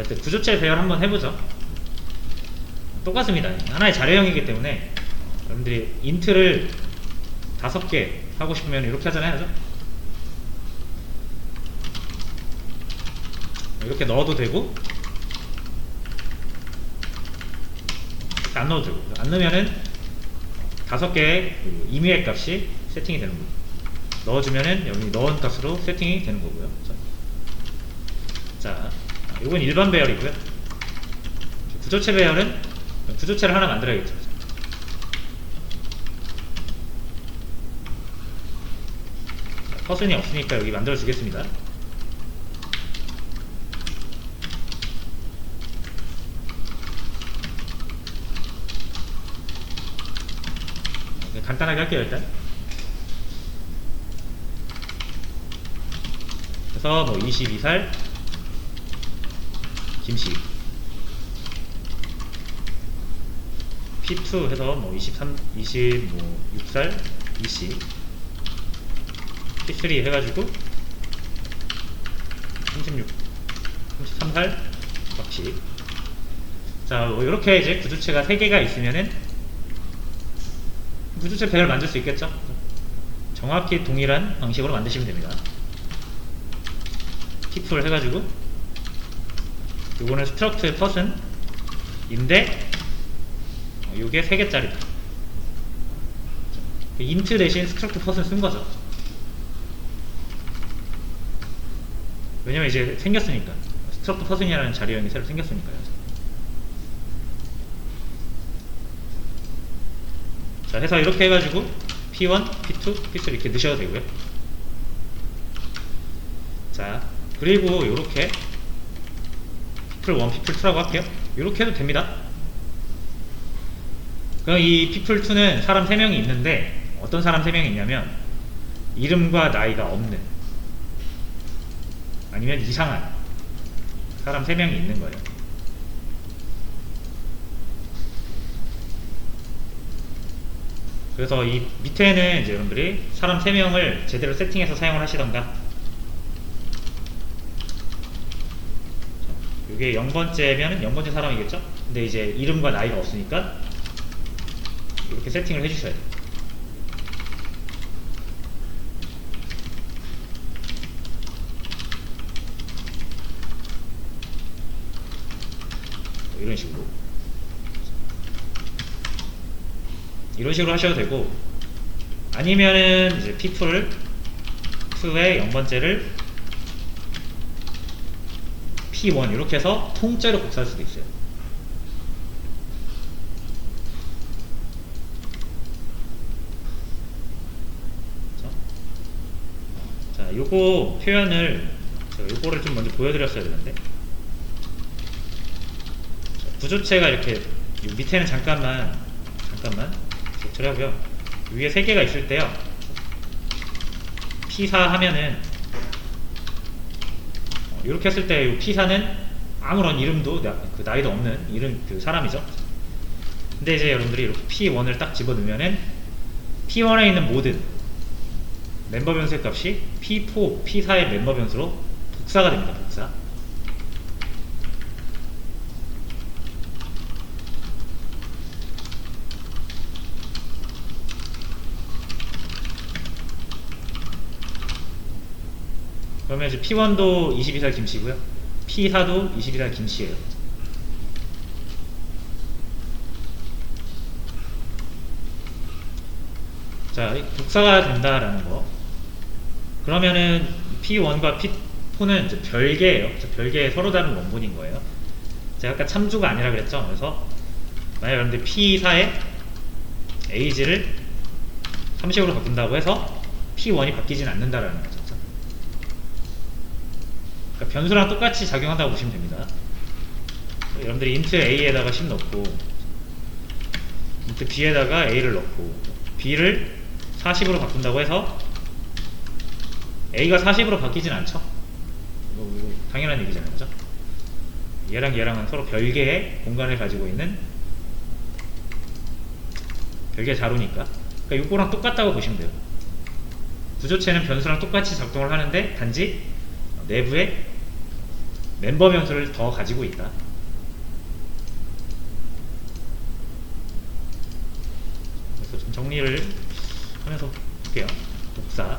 자, 일단 구조체 배열 한번 해보죠. 똑같습니다. 하나의 자료형이기 때문에 여러분들이 인트를 5개 하고 싶으면 이렇게 하잖아요, 그죠? 이렇게 넣어도 되고 안 넣어도 되고, 안 넣으면은 5개의 임의의 값이 세팅이 되는 거고, 넣어주면은 여기 넣은 값으로 세팅이 되는 거고요. 자, 이건 일반 배열이고요. 구조체 배열은 구조체를 하나 만들어야겠죠. 퍼슨이 없으니까 여기 만들어 주겠습니다. 간단하게 할게요. 일단 그래서 뭐 22살 김씨, P2 해서 뭐 26살 이씨, P3 해가지고 33살 박씨. 자, 뭐 이렇게 이제 구조체가 3개가 있으면은 구조체 배열 만들 수 있겠죠? 정확히 동일한 방식으로 만드시면 됩니다. P2를 해가지고 요거는 struct person 인데 요게 3개짜리다. int 대신 struct person 쓴거죠. 왜냐면 이제 생겼으니까, struct person이라는 자료형이 새로 생겼으니까요. 자, 해서 이렇게 해가지고 P1, P2, P3 이렇게 넣으셔도 되고요. 자, 그리고 요렇게 people1, people2라고 할게요. 요렇게 해도 됩니다. 그럼 이 people2는 사람 3명이 있는데 어떤 사람 3명이 있냐면 이름과 나이가 없는, 아니면 이상한 사람 3명이 있는 거예요. 그래서 이 밑에는 이제 여러분들이 사람 3명을 제대로 세팅해서 사용을 하시던가, 이게 0번째면 0번째 사람이겠죠? 근데 이제 이름과 나이가 없으니까 이렇게 세팅을 해주셔야 돼요. 이런 식으로 하셔도 되고, 아니면은 이제 people을 2의 0번째를 P1 이렇게 해서 통째로 복사할 수도 있어요. 자, 요거 표현을 제가 요거를 좀 먼저 보여드렸어야 되는데, 구조체가 이렇게 요 밑에는 잠깐만 처리하고요. 위에 3개가 있을 때요, P4 하면은 이렇게 했을 때 P4는 아무런 이름도 그 나이도 없는 이름 그 사람이죠. 근데 이제 여러분들이 이렇게 P1을 딱 집어넣으면은 P1에 있는 모든 멤버 변수의 값이 P4, P4의 멤버 변수로 복사가 됩니다. 복사. 그러면 이제 P1도 22살 김씨고요, P4도 22살 김씨예요. 자, 복사가 된다라는 거. 그러면은 P1과 P4는 이제 별개예요. 별개의 서로 다른 원본인 거예요. 제가 아까 참조가 아니라 그랬죠. 그래서 만약 여러분들 P4의 age를 30으로 바꾼다고 해서 P1이 바뀌진 않는다라는 거죠. 그러니까 변수랑 똑같이 작용한다고 보시면 됩니다. 여러분들이 int a에다가 10 넣고 int b에다가 a를 넣고 b를 40으로 바꾼다고 해서 a가 40으로 바뀌진 않죠. 이거 당연한 얘기잖아요, 그죠? 얘랑 얘랑은 서로 별개의 공간을 가지고 있는 별개의 자료니까, 그러니까 이거랑 똑같다고 보시면 돼요. 구조체는 변수랑 똑같이 작동을 하는데 단지 내부에 멤버 변수를 더 가지고 있다. 그래서 좀 정리를 하면서 볼게요. 복사.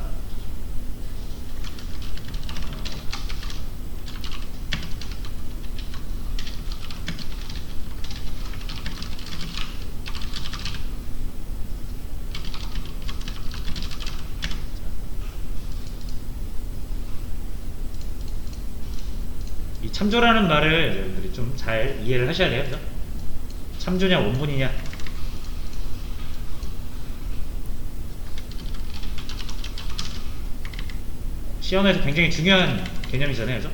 이 참조라는 말을 여러분들이 좀 잘 이해를 하셔야 돼요. 그죠? 참조냐 원본이냐. 시험에서 굉장히 중요한 개념이잖아요. 그죠?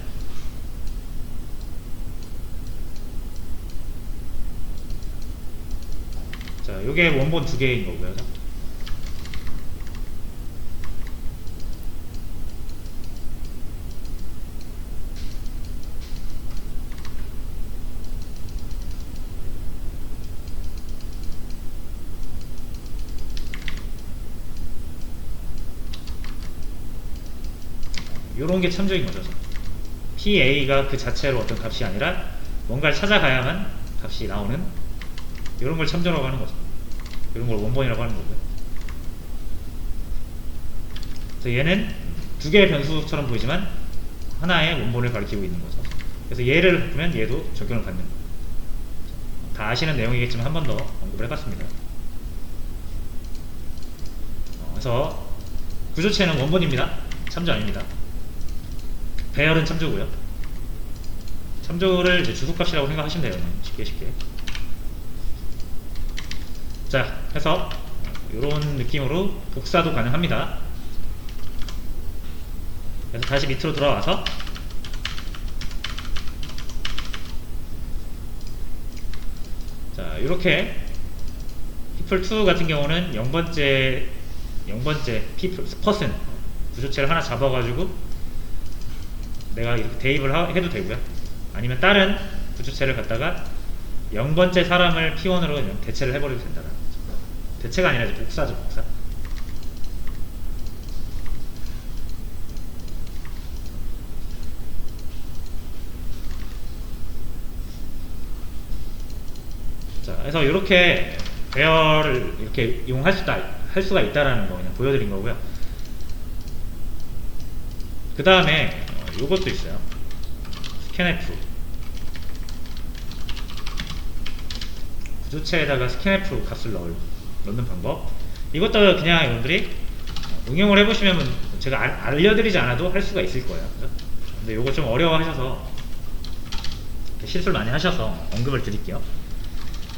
자, 요게 원본 두 개인 거고요. 그죠? 요런 게 참조인 거죠. PA가 그 자체로 어떤 값이 아니라 뭔가를 찾아가야만 값이 나오는 요런 걸 참조라고 하는 거죠. 요런 걸 원본이라고 하는 거고요. 그래서 얘는 두 개의 변수처럼 보이지만 하나의 원본을 가리키고 있는 거죠. 그래서 얘를 보면 얘도 적용을 받는 거예요. 다 아시는 내용이겠지만 한 번 더 언급을 해봤습니다. 그래서 구조체는 원본입니다. 참조 아닙니다. 배열은 참조고요. 참조를 이제 주소값이라고 생각하시면 돼요. 쉽게. 자, 해서 이런 느낌으로 복사도 가능합니다. 그래서 다시 밑으로 돌아와서 자, 이렇게 people2 같은 경우는 0번째 person 구조체를 하나 잡아가지고 내가 이렇게 대입을 해도 되고요. 아니면 다른 구조체를 갖다가 0번째 사람을 P1으로 그냥 대체를 해버려도 된다는 거죠. 대체가 아니라 복사죠, 복사. 자, 그래서 이렇게 배열을 이렇게 이용할 수가 있다라는 거 그냥 보여드린 거고요. 그 다음에 요것도 있어요. 스캔F. 구조체에다가 스캔F 값을 넣는 방법. 이것도 그냥 여러분들이 응용을 해보시면 제가 알려드리지 않아도 할 수가 있을 거예요. 그죠? 근데 요거 좀 어려워하셔서 실수를 많이 하셔서 언급을 드릴게요.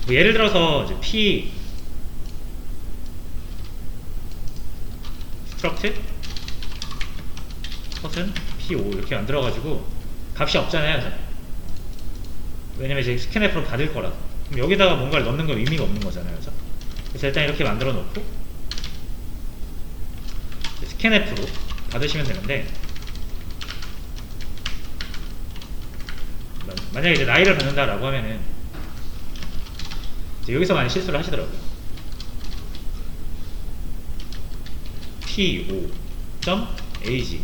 뭐 예를 들어서 이제 P struct 컷은 P5 이렇게 만들어가지고 값이 없잖아요. 왜냐면 이제 스캔F로 받을 거라서. 그럼 여기다가 뭔가를 넣는 건 의미가 없는 거잖아요. 그래서 일단 이렇게 만들어 놓고 스캔F로 받으시면 되는데, 만약에 이제 나이를 받는다라고 하면은 이제 여기서 많이 실수를 하시더라고요. P5.age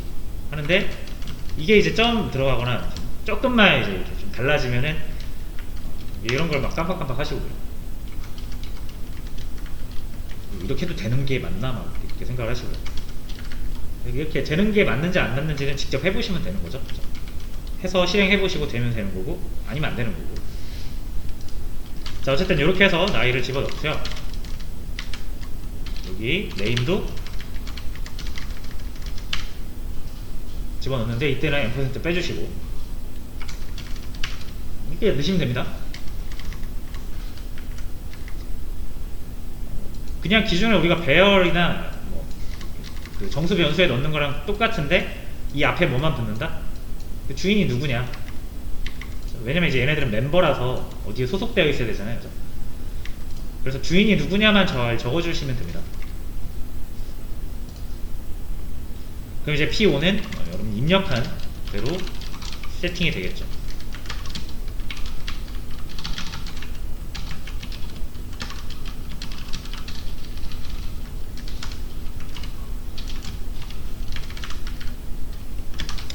하는데 이게 이제 점 들어가거나 조금만 이제 이렇게 좀 달라지면은 이런 걸 막 깜빡깜빡 하시고요. 이렇게 해도 되는 게 맞나 막 이렇게 생각을 하시고요. 이렇게 되는 게 맞는지 안 맞는지는 직접 해보시면 되는 거죠. 해서 실행해보시고 되면 되는 거고 아니면 안 되는 거고. 자, 어쨌든 이렇게 해서 나이를 집어넣고요. 여기 네임도 집어넣는데 이때는 M% 빼주시고 이렇게 넣으시면 됩니다. 그냥 기존에 우리가 배열이나 그 정수 변수에 넣는 거랑 똑같은데 이 앞에 뭐만 붙는다? 그 주인이 누구냐? 왜냐면 이제 얘네들은 멤버라서 어디에 소속되어 있어야 되잖아요. 그죠? 그래서 주인이 누구냐만 잘 적어주시면 됩니다. 그럼 이제 P5는 여러분 입력한 대로 세팅이 되겠죠.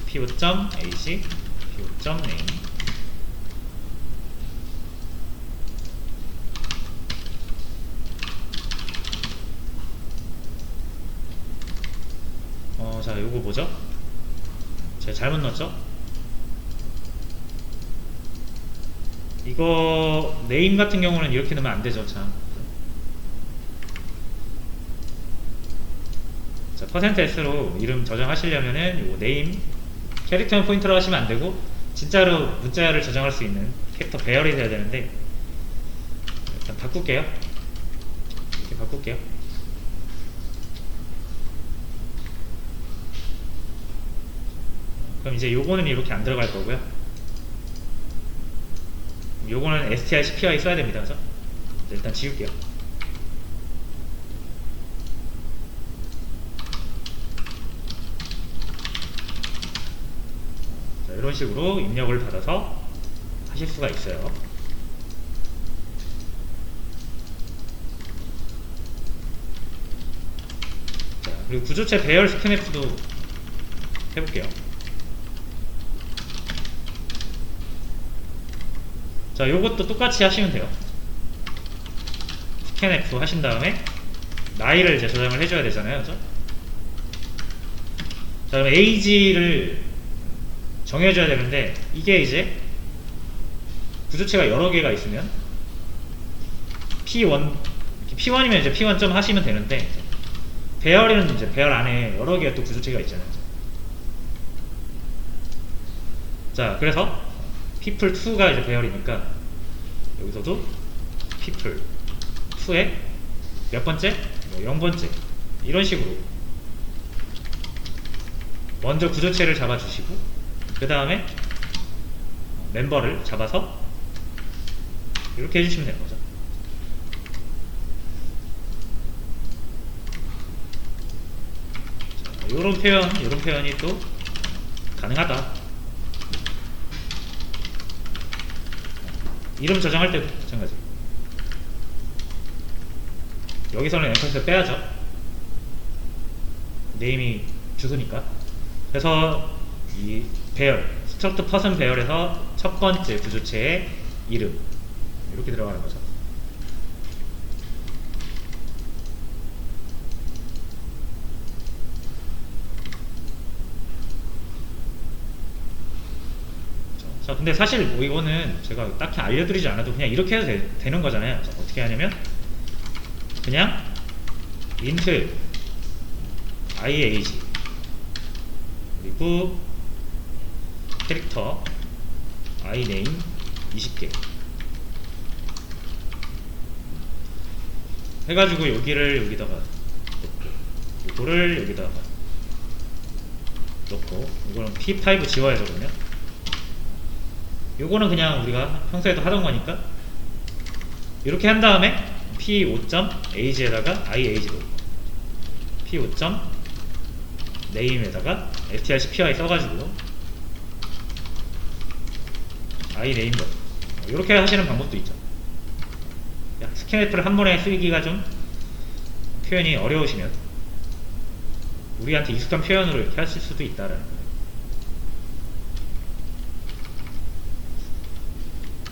P5.ac, p5점 name. 자, 요거 뭐죠? 제가 잘못 넣었죠? 이거 네임 같은 경우는 이렇게 넣으면 안 되죠, 참. 자, %s로 이름 저장하시려면은 요거 네임 캐릭터는 포인터로 하시면 안 되고 진짜로 문자를 저장할 수 있는 캐릭터 배열이 돼야 되는데 일단 바꿀게요. 이렇게 바꿀게요. 그럼 이제 요거는 이렇게 안 들어갈 거고요. 요거는 strcpy 써야 됩니다. 그죠? 일단 지울게요. 자, 이런 식으로 입력을 받아서 하실 수가 있어요. 자, 그리고 구조체 배열 스캔F도 해볼게요. 자, 요것도 똑같이 하시면 돼요. 스캔F 하신 다음에 나이를 이제 저장을 해줘야 되잖아요. 그죠? 자, 그럼 age를 정해줘야 되는데 이게 이제 구조체가 여러 개가 있으면 P1이면 이제 P1 점 하시면 되는데 배열에는 이제 배열 안에 여러 개의 또 구조체가 있잖아요. 자, 그래서 people2가 이제 배열이니까 여기서도 people2에 몇 번째? 0번째 이런 식으로 먼저 구조체를 잡아주시고 그 다음에 멤버를 잡아서 이렇게 해주시면 되는 거죠. 자, 요런 표현이 또 가능하다. 이름 저장할 때도 마찬가지. 여기서는 엠퍼스 빼야죠. 네임이 주소니까. 그래서 이 배열, 스트럭트 퍼슨 배열에서 첫 번째 구조체의 이름 이렇게 들어가는 거죠. 자, 근데 사실 뭐 이거는 제가 딱히 알려드리지 않아도 그냥 이렇게 해도 되는 거잖아요. 자, 어떻게 하냐면 그냥 int iage 그리고 캐릭터 iname 20개 해가지고 여기를 여기다가 놓고 이거를 여기다가 놓고 이거는 p5 지워야 되거든요. 요거는 그냥 우리가 평소에도 하던 거니까 이렇게 한 다음에 p5.age에다가 iage 놓고 p5.name에다가 strcpy 써가지고 iname 넣고 이렇게 하시는 방법도 있죠. 스캔F를 한 번에 쓰기가 좀 표현이 어려우시면 우리한테 익숙한 표현으로 이렇게 하실 수도 있다라는 거예요.